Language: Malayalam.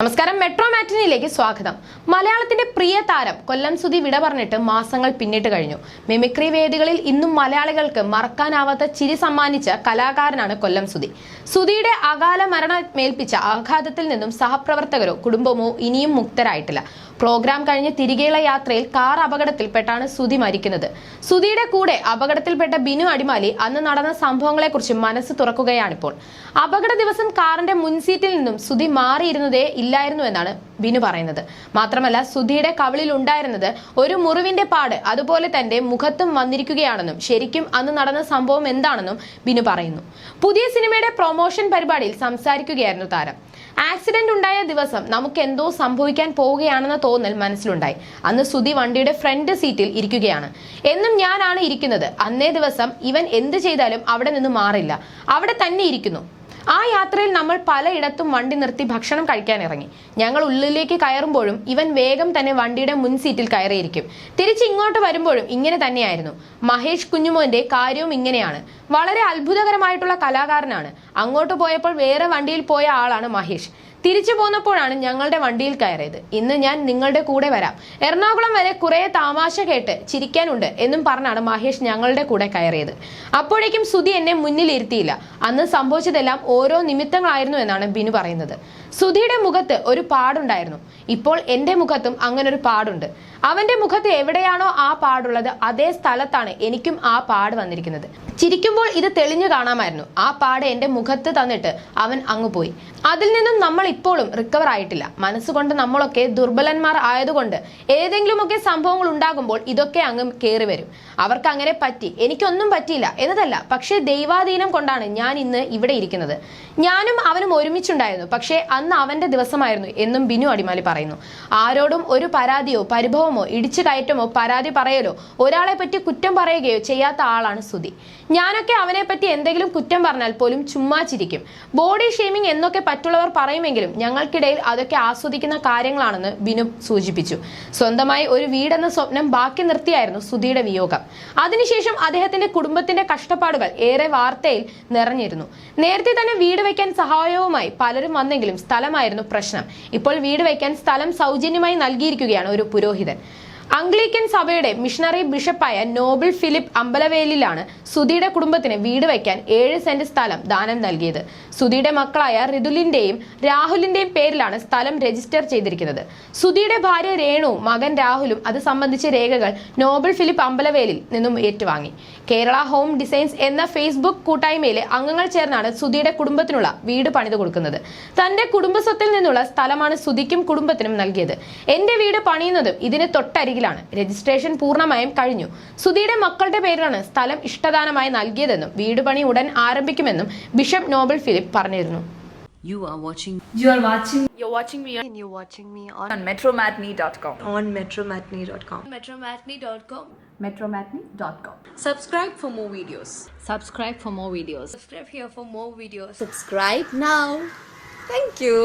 നമസ്കാരം, മെട്രോ മാറ്റിനിയിലേക്ക് സ്വാഗതം. മലയാളത്തിന്റെ പ്രിയ താരം കൊല്ലം സുധി വിട പറഞ്ഞിട്ട് മാസങ്ങൾ പിന്നിട്ട് കഴിഞ്ഞു. മിമിക്രി വേദികളിൽ ഇന്നും മലയാളികൾക്ക് മറക്കാനാവാത്ത ചിരി സമ്മാനിച്ച കലാകാരനാണ് കൊല്ലം സുധി. സുധിയുടെ അകാല മരണമേൽപ്പിച്ച ആഘാതത്തിൽ നിന്നും സഹപ്രവർത്തകരോ കുടുംബമോ ഇനിയും മുക്തരായിട്ടില്ല. പ്രോഗ്രാം കഴിഞ്ഞ് തിരികെയുള്ള യാത്രയിൽ കാർ അപകടത്തിൽപ്പെട്ടാണ് സുധി മരിക്കുന്നത്. സുധിയുടെ കൂടെ അപകടത്തിൽപ്പെട്ട ബിനു അടിമാലി അന്ന് നടന്ന സംഭവങ്ങളെക്കുറിച്ച് മനസ്സ് തുറക്കുകയാണിപ്പോൾ. അപകട ദിവസം കാറിന്റെ മുൻസീറ്റിൽ നിന്നും സുധി മാറിയിരുന്നതേ ഇല്ലായിരുന്നു എന്നാണ് ബിനു പറയുന്നത്. മാത്രമല്ല, സുധിയുടെ കവിളിൽ ഉണ്ടായിരുന്നത് ഒരു മുറിവിന്റെ പാട് അതുപോലെ തന്റെ മുഖത്തും വന്നിരിക്കുകയാണെന്നും ശരിക്കും അന്ന് നടന്ന സംഭവം എന്താണെന്നും ബിനു പറയുന്നു. പുതിയ സിനിമയുടെ പ്രൊമോഷൻ പരിപാടിയിൽ സംസാരിക്കുകയായിരുന്നു താരം. ആക്സിഡന്റ് ഉണ്ടായ ദിവസം നമുക്ക് എന്തോ സംഭവിക്കാൻ പോവുകയാണെന്ന തോന്നൽ മനസ്സിലുണ്ടായി. അന്ന് സുധി വണ്ടിയുടെ ഫ്രണ്ട് സീറ്റിൽ ഇരിക്കുകയാണ്. എന്നും ഞാനാണ് ഇരിക്കുന്നത്. അന്നേ ദിവസം ഇവൻ എന്ത് ചെയ്താലും അവിടെ നിന്ന് മാറില്ല, അവിടെ തന്നെ ഇരിക്കുന്നു. ആ യാത്രയിൽ നമ്മൾ പലയിടത്തും വണ്ടി നിർത്തി ഭക്ഷണം കഴിക്കാൻ ഇറങ്ങി. ഞങ്ങൾ ഉള്ളിലേക്ക് കയറുമ്പോഴും ഇവൻ വേഗം തന്നെ വണ്ടിയുടെ മുൻ സീറ്റിൽ കയറിയിരിക്കും. തിരിച്ച് ഇങ്ങോട്ട് വരുമ്പോഴും ഇങ്ങനെ തന്നെയായിരുന്നു. മഹേഷ് കുഞ്ഞുമോന്റെ കാര്യവും ഇങ്ങനെയാണ്. വളരെ അത്ഭുതകരമായിട്ടുള്ള കലാകാരനാണ്. അങ്ങോട്ട് പോയപ്പോൾ വേറെ വണ്ടിയിൽ പോയ ആളാണ് മഹേഷ്. തിരിച്ചു പോന്നപ്പോഴാണ് ഞങ്ങളുടെ വണ്ടിയിൽ കയറിയത്. ഇന്ന് ഞാൻ നിങ്ങളുടെ കൂടെ വരാം, എറണാകുളം വരെ കുറെ തമാശ കേട്ട് ചിരിക്കാനുണ്ട് എന്നും പറഞ്ഞാണ് മഹേഷ് ഞങ്ങളുടെ കൂടെ കയറിയത്. അപ്പോഴേക്കും സുധി എന്നെ മുന്നിൽ ഇരുത്തിയില്ല. അന്ന് സംഭവിച്ചതെല്ലാം ഓരോ നിമിത്തങ്ങളായിരുന്നു എന്നാണ് ബിനു പറയുന്നത്. സുധിയുടെ മുഖത്ത് ഒരു പാടുണ്ടായിരുന്നു. ഇപ്പോൾ എന്റെ മുഖത്തും അങ്ങനൊരു പാടുണ്ട്. അവന്റെ മുഖത്ത് എവിടെയാണോ ആ പാടുള്ളത് അതേ സ്ഥലത്താണ് എനിക്കും ആ പാട് വന്നിരിക്കുന്നത്. ചിരിക്കുമ്പോൾ ഇത് തെളിഞ്ഞു കാണാമായിരുന്നു. ആ പാട് എന്റെ മുഖത്ത് തന്നിട്ട് അവൻ അങ്ങ് പോയി. അതിൽ നിന്നും നമ്മൾ ഇപ്പോഴും റിക്കവർ ആയിട്ടില്ല. മനസ്സുകൊണ്ട് നമ്മളൊക്കെ ദുർബലന്മാർ ആയതുകൊണ്ട് ഏതെങ്കിലുമൊക്കെ സംഭവങ്ങൾ ഉണ്ടാകുമ്പോൾ ഇതൊക്കെ അങ്ങ് കയറി വരും. അവർക്ക് അങ്ങനെ പറ്റി, എനിക്കൊന്നും പറ്റിയില്ല എന്നതല്ല, പക്ഷേ ദൈവാധീനം കൊണ്ടാണ് ഞാൻ ഇന്ന് ഇവിടെ ഇരിക്കുന്നത്. ഞാനും അവനും ഒരുമിച്ചുണ്ടായിരുന്നു, പക്ഷേ അന്ന് അവന്റെ ദിവസമായിരുന്നു എന്നും ബിനു അടിമാലി പറയുന്നു. ആരോടും ഒരു പരാതിയോ പരിഭവമോ ഇടിച്ചു കയറ്റമോ പരാതി പറയലോ ഒരാളെ പറ്റി കുറ്റം പറയുകയോ ചെയ്യാത്ത ആളാണ് സുധി. ഞാനൊക്കെ അവനെ പറ്റി എന്തെങ്കിലും കുറ്റം പറഞ്ഞാൽ പോലും ചുമ്മാ ചിരിക്കും. ബോഡി ഷേമിംഗ് എന്നൊക്കെ മറ്റുള്ളവർ പറയുമെങ്കിലും ഞങ്ങൾക്കിടയിൽ അതൊക്കെ ആസ്വദിക്കുന്ന കാര്യങ്ങളാണെന്ന് ബിനു സൂചിപ്പിച്ചു. സ്വന്തമായി ഒരു വീടെന്ന സ്വപ്നം ബാക്കി നിർത്തിയായിരുന്നു സുധിയുടെ വിയോഗം. അതിനുശേഷം അദ്ദേഹത്തിന്റെ കുടുംബത്തിന്റെ കഷ്ടപ്പാടുകൾ ഏറെ വാർത്തയിൽ നിറഞ്ഞിരുന്നു. നേരത്തെ തന്നെ വീട് വയ്ക്കാൻ സഹായവുമായി പലരും വന്നെങ്കിലും സ്ഥലമായിരുന്നു പ്രശ്നം. ഇപ്പോൾ വീട് വയ്ക്കാൻ സ്ഥലം സൗജന്യമായി നൽകിയിരിക്കുകയാണ് ഒരു പുരോഹിതൻ. അംഗ്ലിക്കൻ സഭയുടെ മിഷണറി ബിഷപ്പായ നോബിൾ ഫിലിപ്പ് അമ്പലവേലിലാണ് സുധിയുടെ കുടുംബത്തിന് വീട് വയ്ക്കാൻ 7 സെന്റ് സ്ഥലം ദാനം നൽകിയത്. സുധിയുടെ മക്കളായ ഋതുലിന്റെയും രാഹുലിന്റെയും പേരിലാണ് സ്ഥലം രജിസ്റ്റർ ചെയ്തിരിക്കുന്നത്. സുധിയുടെ ഭാര്യ രേണുവും മകൻ രാഹുലും അത് സംബന്ധിച്ച രേഖകൾ നോബിൾ ഫിലിപ്പ് അമ്പലവേലിൽ നിന്നും ഏറ്റുവാങ്ങി. കേരള ഹോം ഡിസൈൻസ് എന്ന ഫേസ്ബുക്ക് കൂട്ടായ്മയിലെ അംഗങ്ങൾ ചേർന്നാണ് സുധിയുടെ കുടുംബത്തിനുള്ള വീട് പണിത് കൊടുക്കുന്നത്. തന്റെ കുടുംബസ്വത്തിൽ നിന്നുള്ള സ്ഥലമാണ് സുധിക്കും കുടുംബത്തിനും നൽകിയത്. എന്റെ വീട് പണിയുന്നതും ഇതിന് തൊട്ടരികിലാണ്. രജിസ്ട്രേഷൻ പൂർണ്ണമായും കഴിഞ്ഞു. സുധിയുടെ മക്കളുടെ പേരിലാണ് സ്ഥലം ഇഷ്ടദാനമായി നൽകിയതെന്നും വീട് പണി ഉടൻ ആരംഭിക്കുമെന്നും ബിഷപ്പ് നോബിൾ ഫിലിപ്പ് പറഞ്ഞിരുന്നു. You're watching me on metromatney.com. on metromatney.com. metromatney.com. Subscribe for more videos. Subscribe for more videos. Subscribe here for more videos. Subscribe now. Thank you.